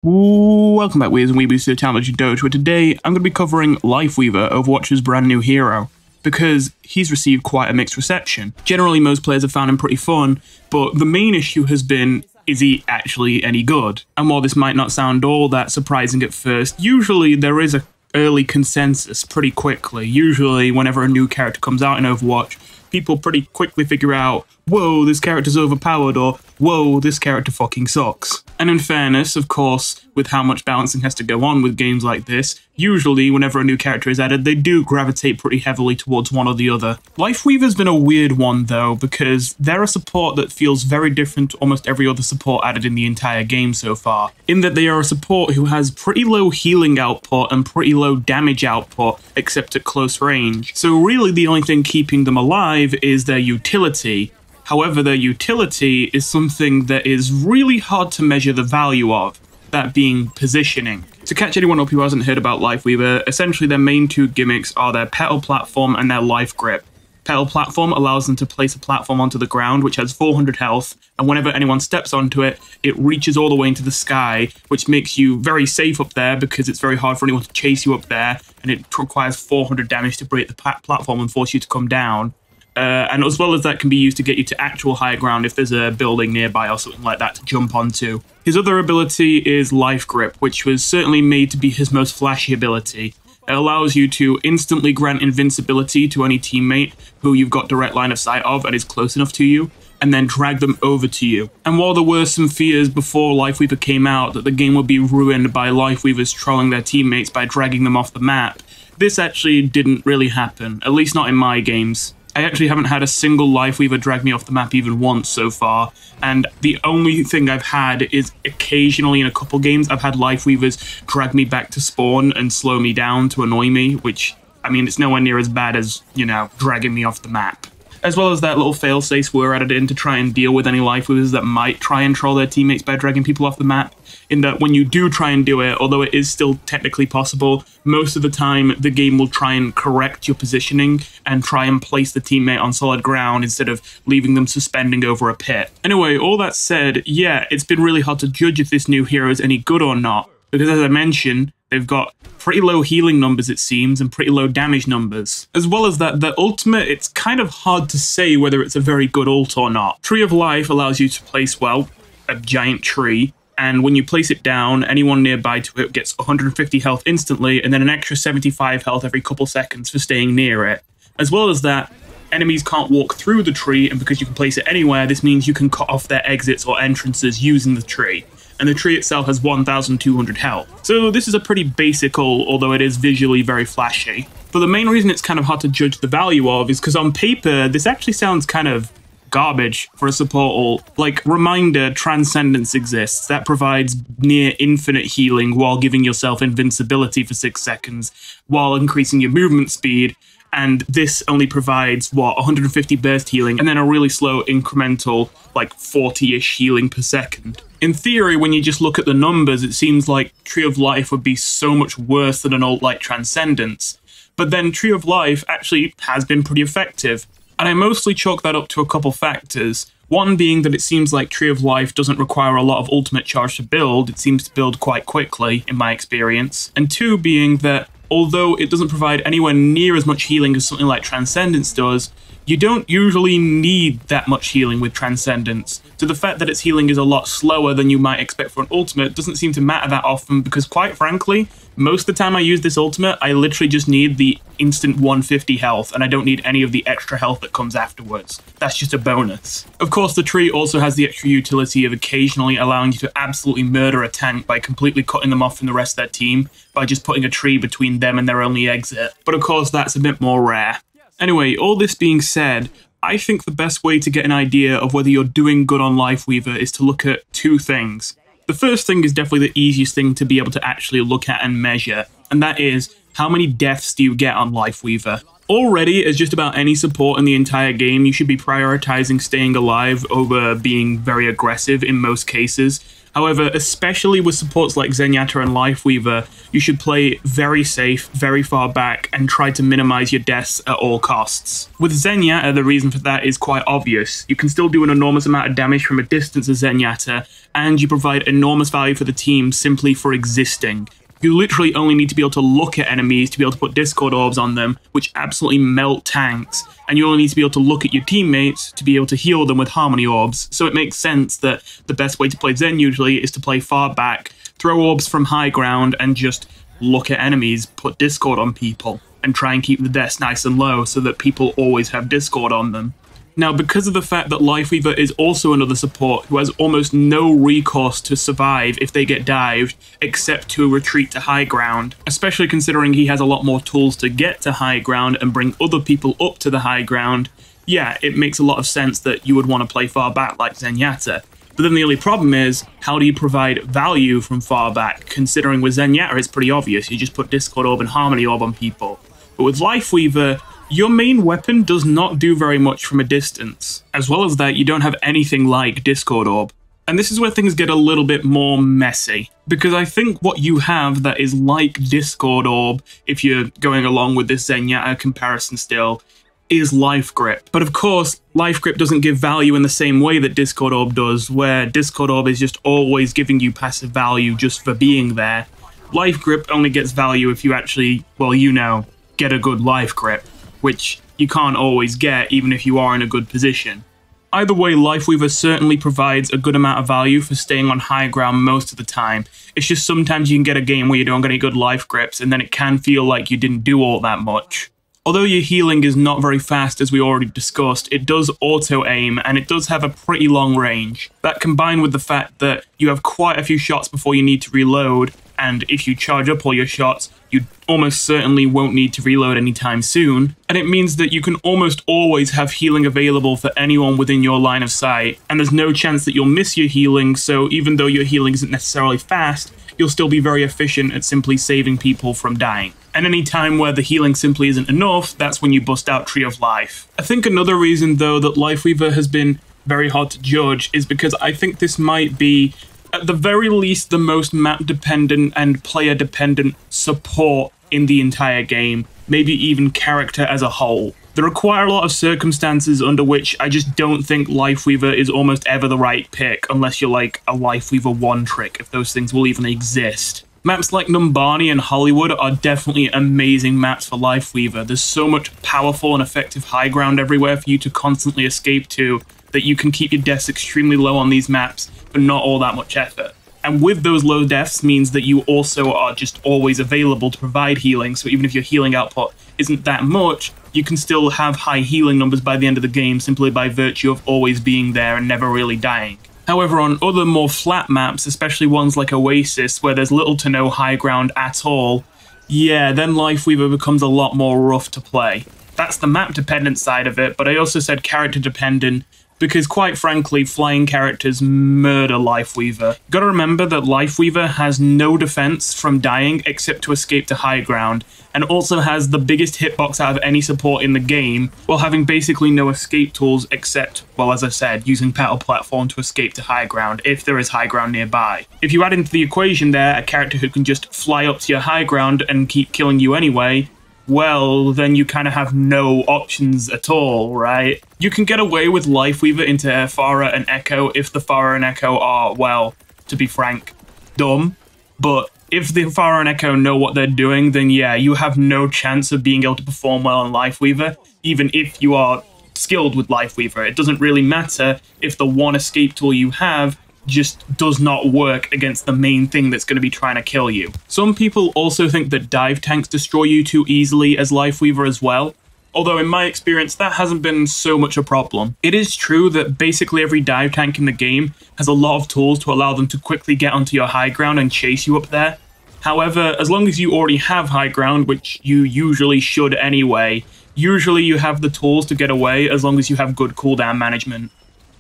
Welcome back, Weirds and Weebies, to the Technology Doge, where today I'm going to be covering Lifeweaver, Overwatch's brand new hero, because he's received quite a mixed reception. Generally, most players have found him pretty fun, but the main issue has been, is he actually any good? And while this might not sound all that surprising at first, usually there is a early consensus pretty quickly. Usually, whenever a new character comes out in Overwatch, people pretty quickly figure out, whoa, this character's overpowered, or whoa, this character fucking sucks. And in fairness, of course, with how much balancing has to go on with games like this, usually whenever a new character is added, they do gravitate pretty heavily towards one or the other. Lifeweaver's been a weird one though, because they're a support that feels very different to almost every other support added in the entire game so far, in that they are a support who has pretty low healing output and pretty low damage output, except at close range. So really the only thing keeping them alive is their utility. However, their utility is something that is really hard to measure the value of, that being positioning. To catch anyone up who hasn't heard about Lifeweaver, essentially their main two gimmicks are their petal platform and their life grip. Petal platform allows them to place a platform onto the ground which has 400 health, and whenever anyone steps onto it, it reaches all the way into the sky, which makes you very safe up there because it's very hard for anyone to chase you up there, and it requires 400 damage to break the platform and force you to come down. And as well as that can be used to get you to actual higher ground if there's a building nearby or something like that to jump onto. His other ability is Life Grip, which was certainly made to be his most flashy ability. It allows you to instantly grant invincibility to any teammate who you've got direct line of sight of and is close enough to you, and then drag them over to you. And while there were some fears before Lifeweaver came out that the game would be ruined by Lifeweavers trolling their teammates by dragging them off the map, this actually didn't really happen, at least not in my games. I actually haven't had a single Lifeweaver drag me off the map even once so far, and the only thing I've had is occasionally in a couple games I've had Lifeweavers drag me back to spawn and slow me down to annoy me, which, I mean, it's nowhere near as bad as, you know, dragging me off the map. As well as that, little failsafes were added in to try and deal with any Lifeweavers that might try and troll their teammates by dragging people off the map, in that when you do try and do it, although it is still technically possible, most of the time the game will try and correct your positioning and try and place the teammate on solid ground instead of leaving them suspending over a pit. Anyway, all that said, yeah, it's been really hard to judge if this new hero is any good or not, because as I mentioned, they've got pretty low healing numbers, it seems, and pretty low damage numbers. As well as that, the ultimate, it's kind of hard to say whether it's a very good ult or not. Tree of Life allows you to place, well, a giant tree, and when you place it down, anyone nearby to it gets 150 health instantly, and then an extra 75 health every couple seconds for staying near it. As well as that, enemies can't walk through the tree, and because you can place it anywhere, this means you can cut off their exits or entrances using the tree. And the tree itself has 1,200 health. So this is a pretty basic ult, although it is visually very flashy. But the main reason it's kind of hard to judge the value of is because on paper, this actually sounds kind of garbage for a support ult. Like, reminder, Transcendence exists. That provides near infinite healing while giving yourself invincibility for 6 seconds, while increasing your movement speed. And this only provides, what, 150 burst healing, and then a really slow incremental, like 40-ish healing per second. In theory, when you just look at the numbers, it seems like Tree of Life would be so much worse than an ult like Transcendence. But then Tree of Life actually has been pretty effective. And I mostly chalk that up to a couple factors. One being that it seems like Tree of Life doesn't require a lot of ultimate charge to build, it seems to build quite quickly, in my experience. And two being that, although it doesn't provide anywhere near as much healing as something like Transcendence does, you don't usually need that much healing with Transcendence. So the fact that its healing is a lot slower than you might expect for an ultimate doesn't seem to matter that often, because quite frankly, most of the time I use this ultimate, I literally just need the instant 150 health, and I don't need any of the extra health that comes afterwards. That's just a bonus. Of course, the tree also has the extra utility of occasionally allowing you to absolutely murder a tank by completely cutting them off from the rest of their team by just putting a tree between them and their only exit. But of course, that's a bit more rare. Anyway, all this being said, I think the best way to get an idea of whether you're doing good on Lifeweaver is to look at two things. The first thing is definitely the easiest thing to be able to actually look at and measure, and that is, how many deaths do you get on Lifeweaver? Already, as just about any support in the entire game, you should be prioritizing staying alive over being very aggressive in most cases. However, especially with supports like Zenyatta and Lifeweaver, you should play very safe, very far back, and try to minimize your deaths at all costs. With Zenyatta, the reason for that is quite obvious. You can still do an enormous amount of damage from a distance as Zenyatta, and you provide enormous value for the team simply for existing. You literally only need to be able to look at enemies to be able to put Discord orbs on them, which absolutely melt tanks, and you only need to be able to look at your teammates to be able to heal them with Harmony orbs, so it makes sense that the best way to play Zen usually is to play far back, throw orbs from high ground, and just look at enemies, put Discord on people, and try and keep the deaths nice and low so that people always have Discord on them. Now, because of the fact that Lifeweaver is also another support who has almost no recourse to survive if they get dived, except to retreat to high ground, especially considering he has a lot more tools to get to high ground and bring other people up to the high ground, yeah, it makes a lot of sense that you would want to play far back like Zenyatta. But then the only problem is, how do you provide value from far back, considering with Zenyatta it's pretty obvious, you just put Discord Orb and Harmony Orb on people. But with Lifeweaver, your main weapon does not do very much from a distance. As well as that, you don't have anything like Discord Orb. And this is where things get a little bit more messy, because I think what you have that is like Discord Orb, if you're going along with this Zenyatta comparison still, is Life Grip. But of course, Life Grip doesn't give value in the same way that Discord Orb does, where Discord Orb is just always giving you passive value just for being there. Life Grip only gets value if you actually, well, you know, get a good Life Grip, which you can't always get even if you are in a good position. Either way, Lifeweaver certainly provides a good amount of value for staying on high ground most of the time. It's just sometimes you can get a game where you don't get any good life grips, and then it can feel like you didn't do all that much. Although your healing is not very fast, as we already discussed, it does auto-aim, and it does have a pretty long range. That combined with the fact that you have quite a few shots before you need to reload, and if you charge up all your shots, you almost certainly won't need to reload anytime soon, and it means that you can almost always have healing available for anyone within your line of sight, and there's no chance that you'll miss your healing, so even though your healing isn't necessarily fast, you'll still be very efficient at simply saving people from dying. And any time where the healing simply isn't enough, that's when you bust out Tree of Life. I think another reason, though, that Lifeweaver has been very hard to judge is because I think this might be, at the very least, the most map-dependent and player-dependent support in the entire game, maybe even character as a whole. There are quite a lot of circumstances under which I just don't think Lifeweaver is almost ever the right pick, unless you're like a Lifeweaver 1 trick, if those things will even exist. Maps like Numbani and Hollywood are definitely amazing maps for Lifeweaver. There's so much powerful and effective high ground everywhere for you to constantly escape to that you can keep your deaths extremely low on these maps for not all that much effort. And with those low deaths means that you also are just always available to provide healing, so even if your healing output isn't that much, you can still have high healing numbers by the end of the game simply by virtue of always being there and never really dying. However, on other more flat maps, especially ones like Oasis, where there's little to no high ground at all, yeah, then Lifeweaver becomes a lot more rough to play. That's the map-dependent side of it, but I also said character-dependent, because quite frankly, flying characters murder Lifeweaver. You gotta remember that Lifeweaver has no defense from dying except to escape to high ground, and also has the biggest hitbox out of any support in the game, while having basically no escape tools except, well, as I said, using Battle Platform to escape to high ground, if there is high ground nearby. If you add into the equation there a character who can just fly up to your high ground and keep killing you anyway, well, then you kind of have no options at all, right? You can get away with Lifeweaver into Pharah and Echo if the Pharah and Echo are, well, to be frank, dumb. But if the Pharah and Echo know what they're doing, then yeah, you have no chance of being able to perform well on Lifeweaver, even if you are skilled with Lifeweaver. It doesn't really matter if the one escape tool you have just does not work against the main thing that's going to be trying to kill you. Some people also think that dive tanks destroy you too easily as Lifeweaver as well, although in my experience that hasn't been so much a problem. It is true that basically every dive tank in the game has a lot of tools to allow them to quickly get onto your high ground and chase you up there. However, as long as you already have high ground, which you usually should anyway, usually you have the tools to get away as long as you have good cooldown management.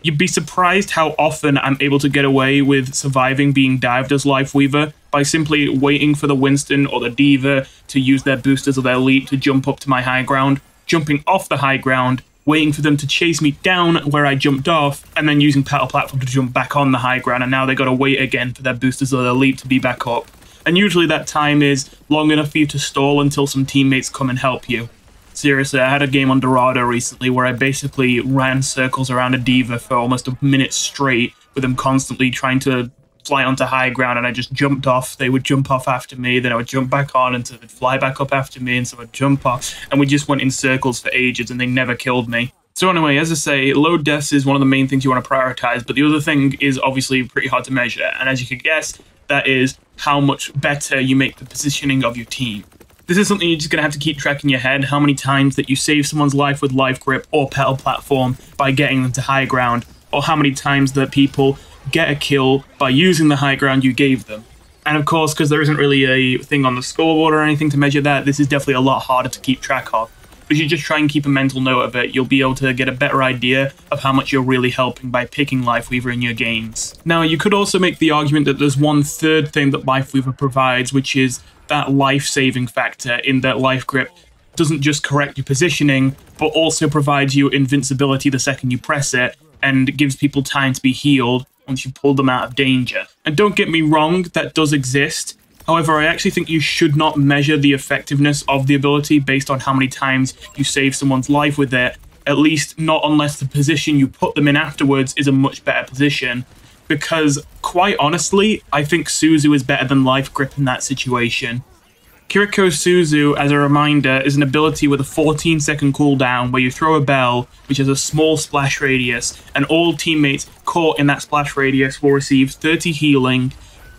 You'd be surprised how often I'm able to get away with surviving being dived as Lifeweaver by simply waiting for the Winston or the D.Va to use their boosters or their leap to jump up to my high ground, jumping off the high ground, waiting for them to chase me down where I jumped off, and then using Petal Platform to jump back on the high ground, and now they got to wait again for their boosters or their leap to be back up. And usually that time is long enough for you to stall until some teammates come and help you. Seriously, I had a game on Dorado recently where I basically ran circles around a diva for almost a minute straight, with them constantly trying to fly onto high ground, and I just jumped off. They would jump off after me, then I would jump back on, and so they'd fly back up after me, and so I'd jump off, and we just went in circles for ages, and they never killed me. So anyway, as I say, low deaths is one of the main things you want to prioritize, but the other thing is obviously pretty hard to measure, and as you could guess, that is how much better you make the positioning of your team. This is something you're just going to have to keep track in your head, how many times that you save someone's life with Life Grip or Petal Platform by getting them to high ground, or how many times that people get a kill by using the high ground you gave them. And of course, because there isn't really a thing on the scoreboard or anything to measure that, this is definitely a lot harder to keep track of. But if you just try and keep a mental note of it, you'll be able to get a better idea of how much you're really helping by picking Lifeweaver in your games. Now, you could also make the argument that there's one third thing that Lifeweaver provides, which is that life-saving factor, in that Life Grip doesn't just correct your positioning, but also provides you invincibility the second you press it, and gives people time to be healed once you've pulled them out of danger. And don't get me wrong, that does exist. However, I actually think you should not measure the effectiveness of the ability based on how many times you save someone's life with it, at least not unless the position you put them in afterwards is a much better position. Because, quite honestly, I think Suzu is better than Life Grip in that situation. Kiriko Suzu, as a reminder, is an ability with a 14-second cooldown where you throw a bell, which has a small splash radius, and all teammates caught in that splash radius will receive 30 healing,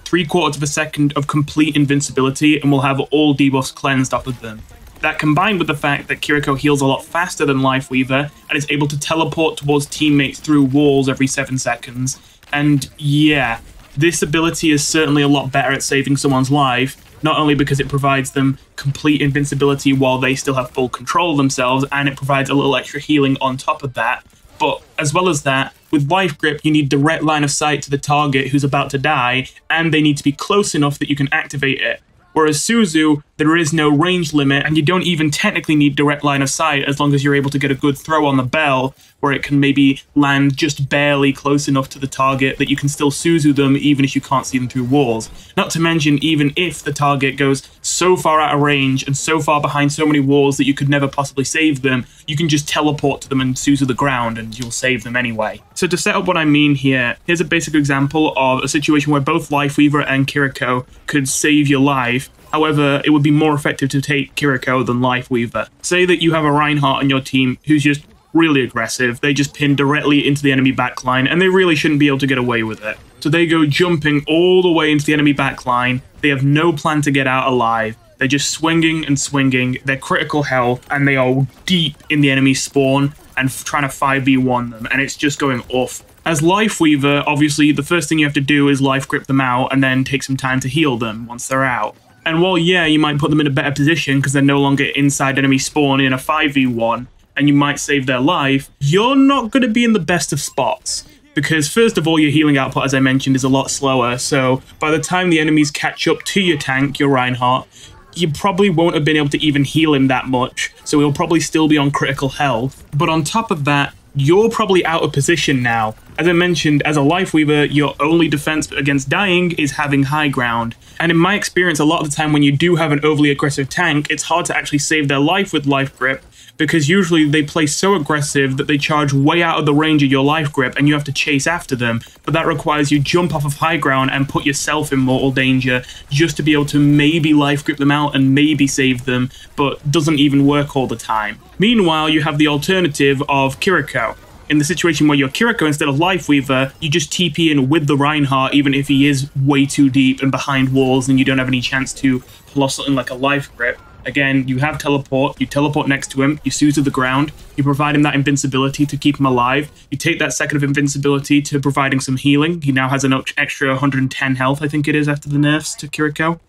3/4 of a second of complete invincibility, and will have all debuffs cleansed off of them. That, combined with the fact that Kiriko heals a lot faster than Lifeweaver and is able to teleport towards teammates through walls every 7 seconds, and yeah, this ability is certainly a lot better at saving someone's life, not only because it provides them complete invincibility while they still have full control of themselves, and it provides a little extra healing on top of that, but as well as that, with Life Grip, you need direct line of sight to the target who's about to die, and they need to be close enough that you can activate it. Whereas Suzu, there is no range limit, and you don't even technically need direct line of sight as long as you're able to get a good throw on the bell, where it can maybe land just barely close enough to the target that you can still Suzu them even if you can't see them through walls. Not to mention, even if the target goes so far out of range and so far behind so many walls that you could never possibly save them, you can just teleport to them and Suzu the ground and you'll save them anyway. So to set up what I mean here, here's a basic example of a situation where both Lifeweaver and Kiriko could save your life. However, it would be more effective to take Kiriko than Lifeweaver. Say that you have a Reinhardt on your team who's just really aggressive. They just pin directly into the enemy backline, and they really shouldn't be able to get away with it. So they go jumping all the way into the enemy backline. They have no plan to get out alive. They're just swinging and swinging. They're critical health, and they are deep in the enemy spawn and trying to 5v1 them, and it's just going off. As Lifeweaver, obviously, the first thing you have to do is Life Grip them out and then take some time to heal them once they're out. And while, yeah, you might put them in a better position because they're no longer inside enemy spawn in a 5v1, and you might save their life, you're not going to be in the best of spots. Because first of all, your healing output, as I mentioned, is a lot slower, so by the time the enemies catch up to your tank, your Reinhardt, you probably won't have been able to even heal him that much, so he'll probably still be on critical health. But on top of that, you're probably out of position now. As I mentioned, as a Lifeweaver, your only defense against dying is having high ground. And in my experience, a lot of the time when you do have an overly aggressive tank, it's hard to actually save their life with Life Grip, because usually they play so aggressive that they charge way out of the range of your Life Grip and you have to chase after them. But that requires you jump off of high ground and put yourself in mortal danger just to be able to maybe Life Grip them out and maybe save them, but doesn't even work all the time. Meanwhile, you have the alternative of Kiriko. In the situation where you're Kiriko instead of Lifeweaver, you just TP in with the Reinhardt even if he is way too deep and behind walls and you don't have any chance to pull off something like a Life Grip. Again, you have teleport, you teleport next to him, you Suzu the ground, you provide him that invincibility to keep him alive, you take that second of invincibility to providing some healing. He now has an extra 110 health, I think it is, after the nerfs to Kiriko,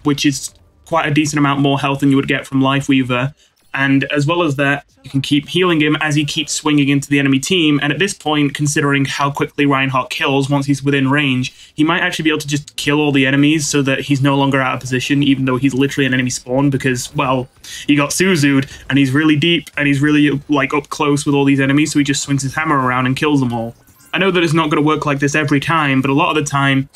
which is quite a decent amount more health than you would get from Lifeweaver. And as well as that, you can keep healing him as he keeps swinging into the enemy team. And at this point, considering how quickly Reinhardt kills once he's within range, he might actually be able to just kill all the enemies so that he's no longer out of position, even though he's literally an enemy spawn, because, well, he got Suzu'd and he's really deep and he's really, like, up close with all these enemies, so he just swings his hammer around and kills them all. I know that it's not going to work like this every time, but a lot of the time,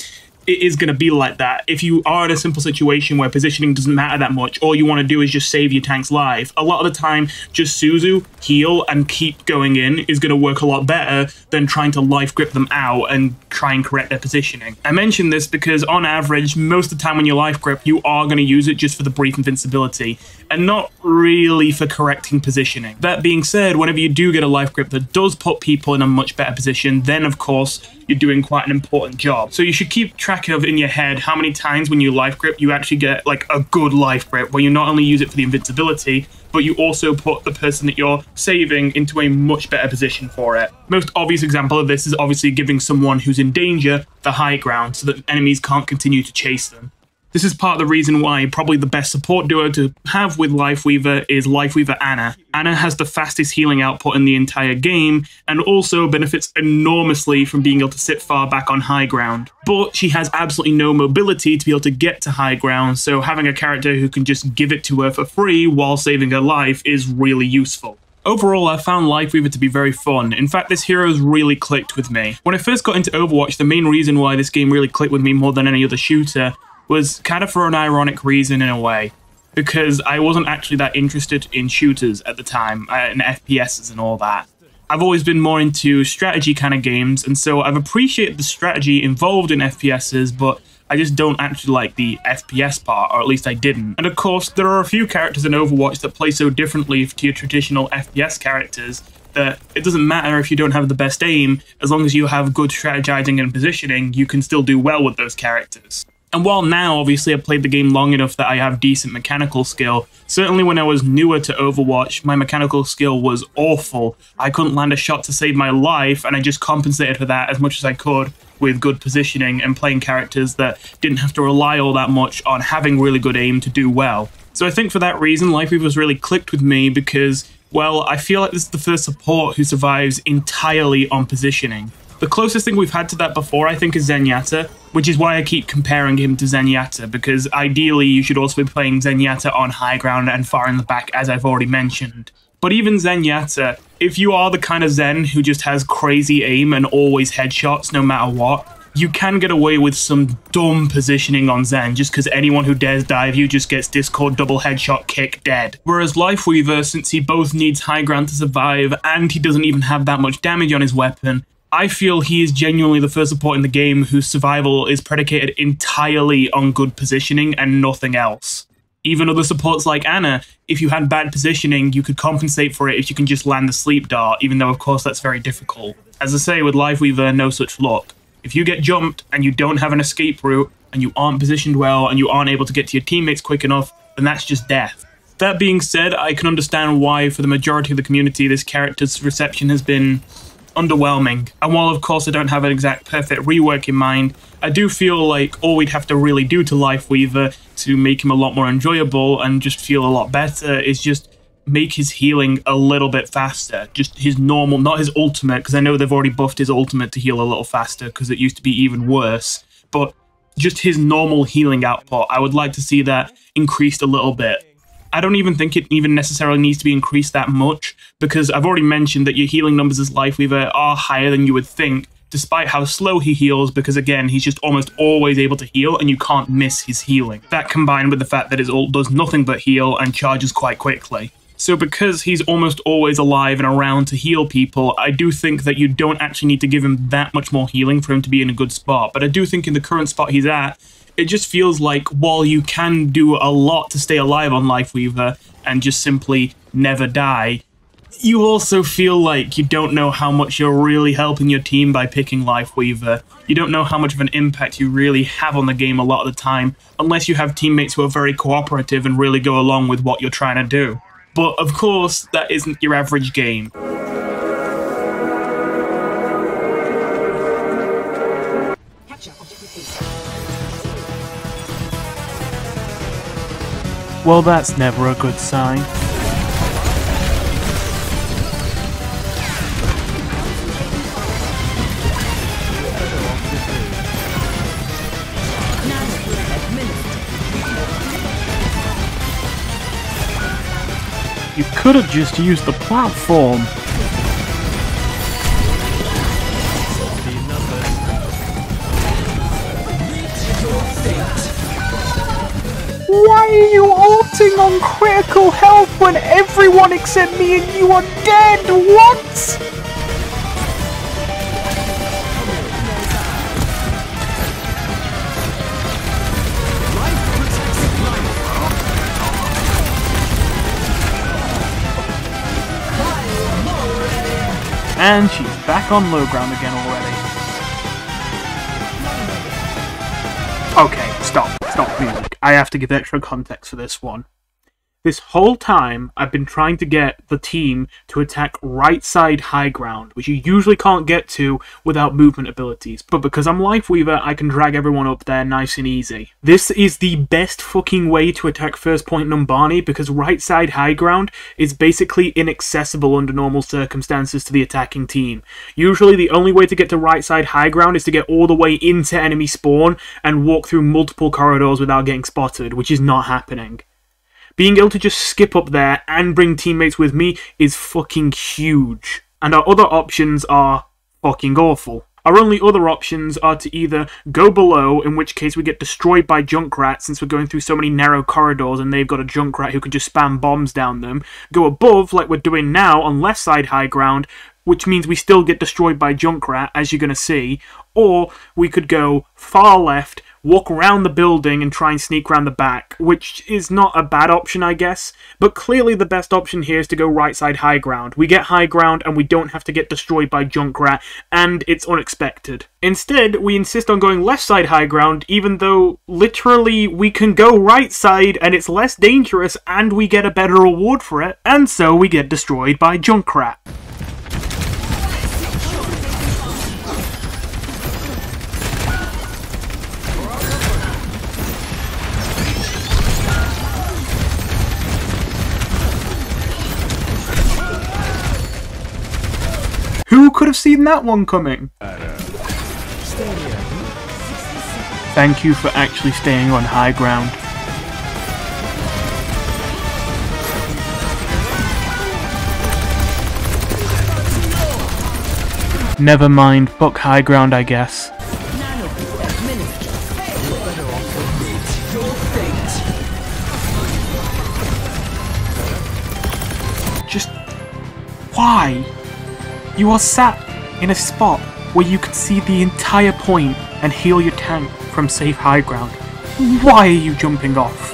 it is going to be like that. If you are in a simple situation where positioning doesn't matter that much, all you want to do is just save your tank's life, a lot of the time, just Suzu, heal, and keep going in is going to work a lot better than trying to life grip them out and try and correct their positioning. I mention this because on average, most of the time when you life grip, you are going to use it just for the brief invincibility, and not really for correcting positioning. That being said, whenever you do get a life grip that does put people in a much better position, then of course, you're doing quite an important job. So you should keep track of in your head how many times when you life grip, you actually get like a good life grip where you not only use it for the invincibility, but you also put the person that you're saving into a much better position for it. Most obvious example of this is obviously giving someone who's in danger the high ground so that enemies can't continue to chase them. This is part of the reason why probably the best support duo to have with Lifeweaver is Lifeweaver Ana. Ana has the fastest healing output in the entire game, and also benefits enormously from being able to sit far back on high ground. But she has absolutely no mobility to be able to get to high ground, so having a character who can just give it to her for free while saving her life is really useful. Overall, I found Lifeweaver to be very fun. In fact, this hero's really clicked with me. When I first got into Overwatch, the main reason why this game really clicked with me more than any other shooter was kind of for an ironic reason in a way, because I wasn't actually that interested in shooters at the time, and FPSs and all that. I've always been more into strategy kind of games, and so I've appreciated the strategy involved in FPSs, but I just don't actually like the FPS part, or at least I didn't. And of course, there are a few characters in Overwatch that play so differently to your traditional FPS characters that it doesn't matter if you don't have the best aim, as long as you have good strategizing and positioning, you can still do well with those characters. And while now, obviously, I've played the game long enough that I have decent mechanical skill, certainly when I was newer to Overwatch, my mechanical skill was awful. I couldn't land a shot to save my life, and I just compensated for that as much as I could with good positioning and playing characters that didn't have to rely all that much on having really good aim to do well. So I think for that reason, Lifeweaver's really clicked with me because, well, I feel like this is the first support who survives entirely on positioning. The closest thing we've had to that before, I think, is Zenyatta, which is why I keep comparing him to Zenyatta, because ideally you should also be playing Zenyatta on high ground and far in the back, as I've already mentioned. But even Zenyatta, if you are the kind of Zen who just has crazy aim and always headshots no matter what, you can get away with some dumb positioning on Zen just because anyone who dares dive you just gets Discord double headshot kick dead. Whereas Lifeweaver, since he both needs high ground to survive and he doesn't even have that much damage on his weapon, I feel he is genuinely the first support in the game whose survival is predicated entirely on good positioning and nothing else. Even other supports like Ana, if you had bad positioning, you could compensate for it if you can just land the sleep dart, even though of course that's very difficult. As I say, with Lifeweaver, no such luck. If you get jumped and you don't have an escape route, and you aren't positioned well, and you aren't able to get to your teammates quick enough, then that's just death. That being said, I can understand why for the majority of the community this character's reception has been underwhelming. And while of course I don't have an exact perfect rework in mind, I do feel like all we'd have to really do to Lifeweaver to make him a lot more enjoyable and just feel a lot better is just make his healing a little bit faster. Just his normal, not his ultimate, because I know they've already buffed his ultimate to heal a little faster because it used to be even worse, but just his normal healing output. I would like to see that increased a little bit. I don't even think it even necessarily needs to be increased that much, because I've already mentioned that your healing numbers as Lifeweaver are higher than you would think, despite how slow he heals, because again, he's just almost always able to heal and you can't miss his healing. That combined with the fact that his ult does nothing but heal and charges quite quickly. So because he's almost always alive and around to heal people, I do think that you don't actually need to give him that much more healing for him to be in a good spot. But I do think in the current spot he's at, it just feels like while you can do a lot to stay alive on Lifeweaver and just simply never die, you also feel like you don't know how much you're really helping your team by picking Lifeweaver. You don't know how much of an impact you really have on the game a lot of the time, unless you have teammates who are very cooperative and really go along with what you're trying to do. But of course, that isn't your average game. Well, that's never a good sign. You could have just used the platform. Why are you ulting on critical health when everyone except me and you are dead? What? And she's back on low ground again already. Okay, stop music. I have to give extra context for this one. This whole time, I've been trying to get the team to attack right side high ground, which you usually can't get to without movement abilities. But because I'm Lifeweaver, I can drag everyone up there nice and easy. This is the best fucking way to attack first point Numbani, because right side high ground is basically inaccessible under normal circumstances to the attacking team. Usually the only way to get to right side high ground is to get all the way into enemy spawn and walk through multiple corridors without getting spotted, which is not happening. Being able to just skip up there and bring teammates with me is fucking huge. And our other options are fucking awful. Our only other options are to either go below, in which case we get destroyed by Junkrat since we're going through so many narrow corridors and they've got a Junkrat who can just spam bombs down them. Go above, like we're doing now on left side high ground, which means we still get destroyed by Junkrat, as you're going to see. Or we could go far left, walk around the building and try and sneak around the back, which is not a bad option, I guess. But clearly the best option here is to go right side high ground. We get high ground and we don't have to get destroyed by Junkrat, and it's unexpected. Instead, we insist on going left side high ground, even though literally we can go right side and it's less dangerous and we get a better reward for it, and so we get destroyed by Junkrat. Who could have seen that one coming? Thank you for actually staying on high ground. Never mind, fuck high ground, I guess. Just... why? You are sat in a spot where you can see the entire point and heal your tank from safe high ground. Why are you jumping off?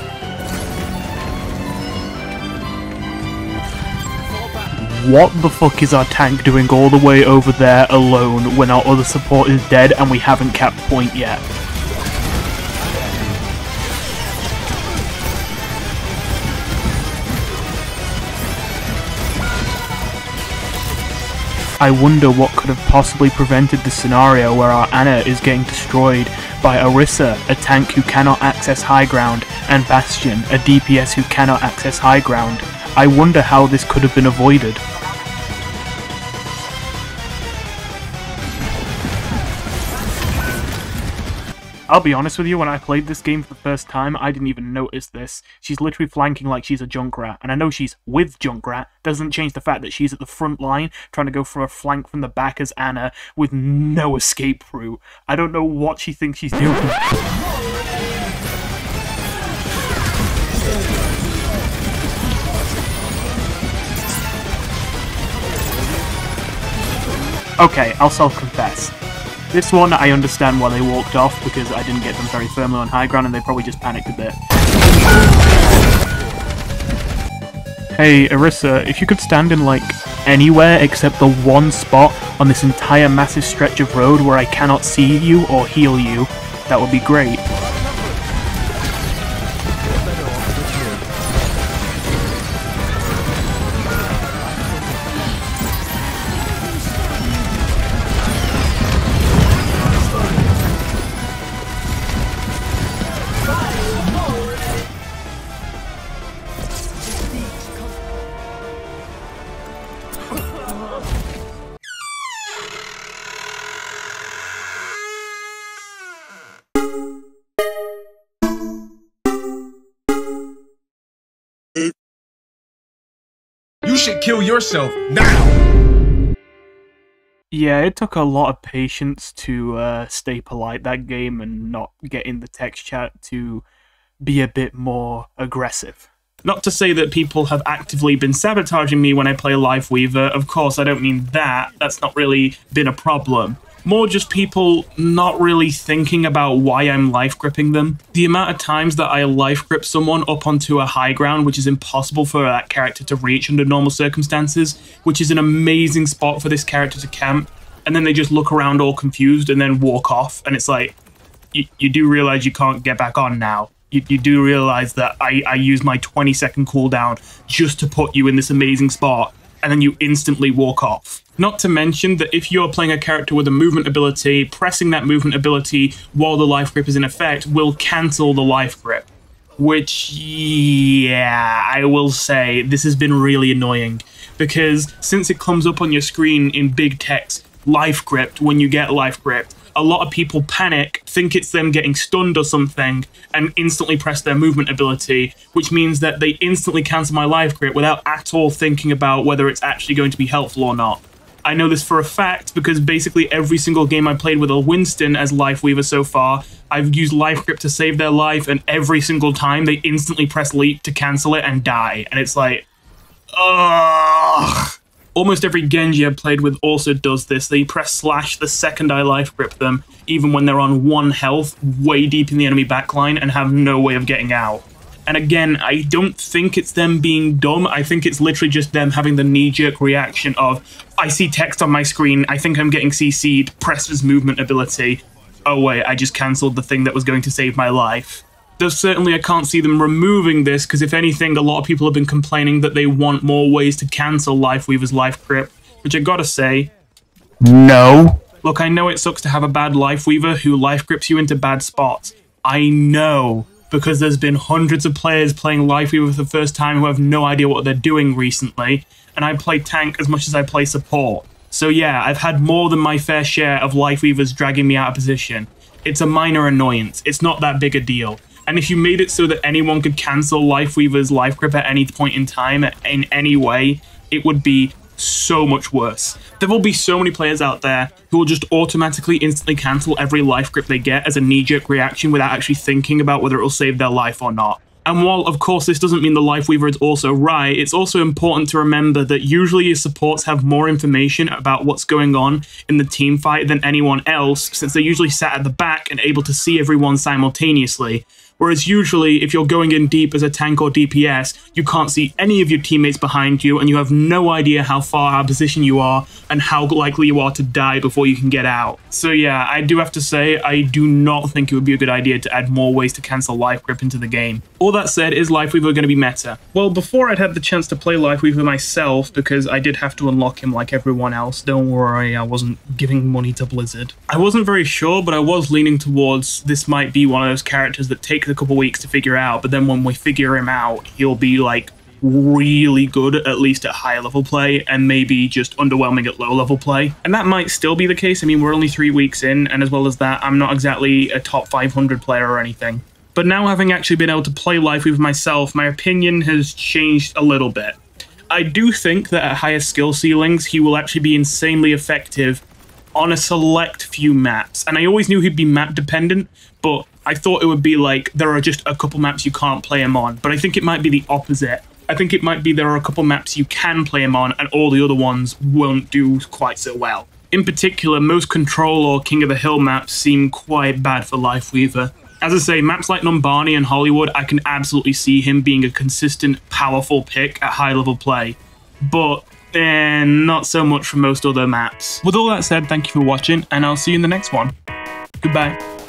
What the fuck is our tank doing all the way over there alone when our other support is dead and we haven't capped point yet? I wonder what could have possibly prevented the scenario where our Ana is getting destroyed by Orisa, a tank who cannot access high ground, and Bastion, a DPS who cannot access high ground. I wonder how this could have been avoided. I'll be honest with you, when I played this game for the first time, I didn't even notice this. She's literally flanking like she's a Junkrat, and I know she's with Junkrat. Doesn't change the fact that she's at the front line, trying to go for a flank from the back as Ana, with no escape route. I don't know what she thinks she's doing. Okay, I'll self-confess. This one, I understand why they walked off, because I didn't get them very firmly on high ground and they probably just panicked a bit. Hey, Orisa, if you could stand in, like, anywhere except the one spot on this entire massive stretch of road where I cannot see you or heal you, that would be great. should kill yourself now. Yeah, it took a lot of patience to stay polite that game and not get in the text chat to be a bit more aggressive. Not to say that people have actively been sabotaging me when I play Lifeweaver. Of course, I don't mean that. That's not really been a problem. More just people not really thinking about why I'm life gripping them. The amount of times that I life grip someone up onto a high ground, which is impossible for that character to reach under normal circumstances, which is an amazing spot for this character to camp, and then they just look around all confused and then walk off, and it's like, you do realize you can't get back on now. You do realize that I use my 20-second cooldown just to put you in this amazing spot, and then you instantly walk off. Not to mention that if you're playing a character with a movement ability, pressing that movement ability while the life grip is in effect will cancel the life grip. Which, yeah, I will say, this has been really annoying. Because since it comes up on your screen in big text, life gripped, when you get life gripped, a lot of people panic, think it's them getting stunned or something, and instantly press their movement ability, which means that they instantly cancel my life grip without at all thinking about whether it's actually going to be helpful or not. I know this for a fact because basically every single game I played with a Winston as Lifeweaver so far, I've used life grip to save their life, and every single time they instantly press leap to cancel it and die. And it's like, ugh. Almost every Genji I've played with also does this. They press slash the second I life grip them, even when they're on 1 health, way deep in the enemy backline, and have no way of getting out. And again, I don't think it's them being dumb. I think it's literally just them having the knee-jerk reaction of, I see text on my screen, I think I'm getting CC'd, press his movement ability. Oh wait, I just cancelled the thing that was going to save my life. Though certainly I can't see them removing this, because if anything, a lot of people have been complaining that they want more ways to cancel Lifeweaver's life grip, which I gotta say, no. Look, I know it sucks to have a bad Lifeweaver who life grips you into bad spots. I know, because there's been hundreds of players playing Lifeweaver for the first time who have no idea what they're doing recently, and I play tank as much as I play support. So yeah, I've had more than my fair share of Lifeweavers dragging me out of position. It's a minor annoyance, it's not that big a deal. And if you made it so that anyone could cancel Lifeweaver's life grip at any point in time, in any way, it would be so much worse. There will be so many players out there who will just automatically instantly cancel every life grip they get as a knee-jerk reaction without actually thinking about whether it will save their life or not. And while, of course, this doesn't mean the Lifeweaver is also right, it's also important to remember that usually your supports have more information about what's going on in the team fight than anyone else, since they're usually sat at the back and able to see everyone simultaneously. Whereas usually, if you're going in deep as a tank or DPS, you can't see any of your teammates behind you, and you have no idea how far out of position you are, and how likely you are to die before you can get out. So yeah, I do have to say, I do not think it would be a good idea to add more ways to cancel life grip into the game. All that said, is Lifeweaver going to be meta? Well, before I'd had the chance to play Lifeweaver myself, because I did have to unlock him like everyone else, don't worry, I wasn't giving money to Blizzard. I wasn't very sure, but I was leaning towards this might be one of those characters that takes a couple weeks to figure out, but then when we figure him out, he'll be like really good, at least at higher level play, and maybe just underwhelming at low level play. And that might still be the case. I mean, we're only 3 weeks in, and as well as that, I'm not exactly a top 500 player or anything. But now, having actually been able to play Lifeweaver myself, my opinion has changed a little bit. I do think that at higher skill ceilings, he will actually be insanely effective on a select few maps. And I always knew he'd be map dependent, but I thought it would be like, there are just a couple maps you can't play him on. But I think it might be the opposite. I think it might be there are a couple maps you can play him on, and all the other ones won't do quite so well. In particular, most Control or King of the Hill maps seem quite bad for Lifeweaver. As I say, maps like Numbani and Hollywood, I can absolutely see him being a consistent, powerful pick at high-level play. But not so much for most other maps. With all that said, thank you for watching, and I'll see you in the next one. Goodbye.